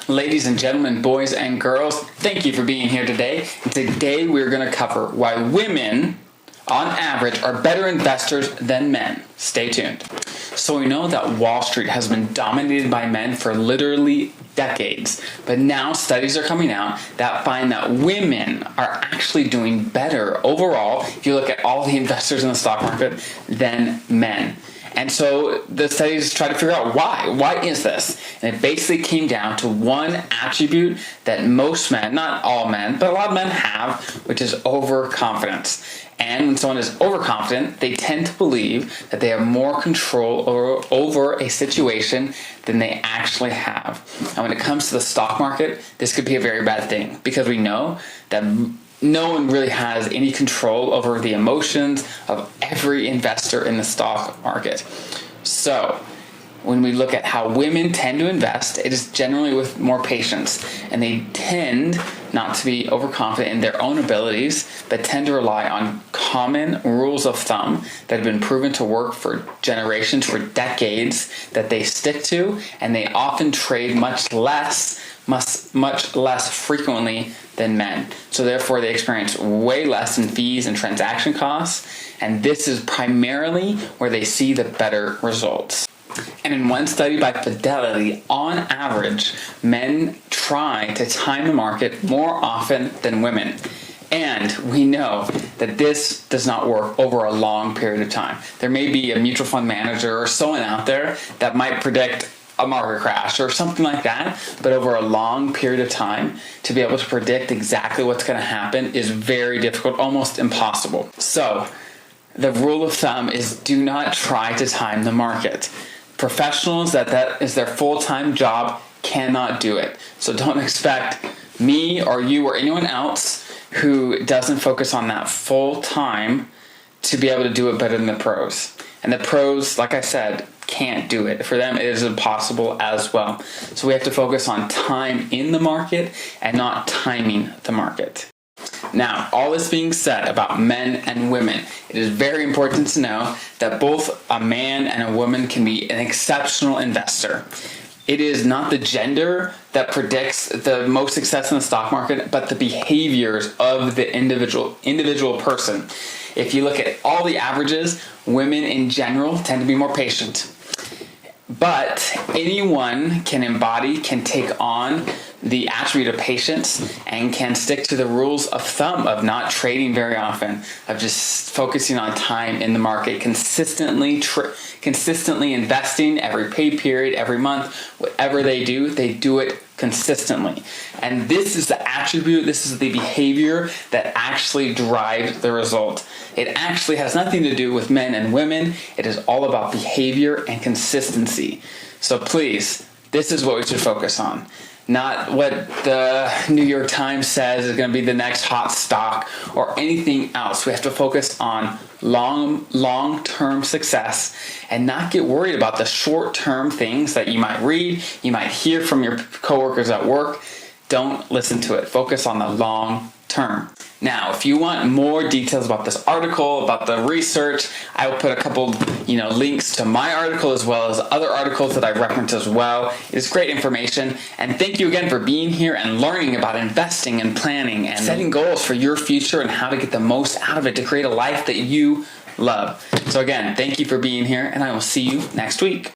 Ladies and gentlemen, boys and girls, thank you for being here today. And today we're going to cover why women, on average, are better investors than men. Stay tuned. So we know that Wall Street has been dominated by men for literally decades, but now studies are coming out that find that women are actually doing better overall, if you look at all the investors in the stock market, than men. And so the studies try to figure out why. Why is this? And it basically came down to one attribute that most men, not all men, but a lot of men have, which is overconfidence. And when someone is overconfident, they tend to believe that they have more control over a situation than they actually have. And when it comes to the stock market, this could be a very bad thing because we know that no one really has any control over the emotions of every investor in the stock market. So when we look at how women tend to invest, it is generally with more patience, and they tend not to be overconfident in their own abilities, but tend to rely on common rules of thumb that have been proven to work for generations, for decades, that they stick to, and they often trade much less frequently than men. So therefore they experience way less in fees and transaction costs, and this is primarily where they see the better results. And in one study by Fidelity, on average, men try to time the market more often than women. And we know that this does not work over a long period of time. There may be a mutual fund manager or someone out there that might predict a market crash or something like that, but over a long period of time, to be able to predict exactly what's going to happen is very difficult, almost impossible. So the rule of thumb is do not try to time the market. Professionals that is their full-time job cannot do it. So don't expect me or you or anyone else who doesn't focus on that full-time to be able to do it better than the pros. And the pros, like I said, can't do it. For them, it is impossible as well. So we have to focus on time in the market and not timing the market. Now, all this being said about men and women, it is very important to know that both a man and a woman can be an exceptional investor. It is not the gender that predicts the most success in the stock market, but the behaviors of the individual person. If you look at all the averages, women in general tend to be more patient. But anyone can take on the attribute of patience and can stick to the rules of thumb of not trading very often, of just focusing on time in the market, consistently investing every pay period, every month, whatever they do it consistently. And this is the attribute, this is the behavior that actually drives the result. It actually has nothing to do with men and women. It is all about behavior and consistency. So please, this is what we should focus on. Not what the New York Times says is going to be the next hot stock or anything else. We have to focus on long-term success and not get worried about the short-term things that you might read, you might hear from your coworkers at work. Don't listen to it. Focus on the long term. Now, if you want more details about this article, about the research, I will put a couple, links to my article as well as other articles that I reference as well. It's great information. And thank you again for being here and learning about investing and planning and setting goals for your future and how to get the most out of it to create a life that you love. So again, thank you for being here, and I will see you next week.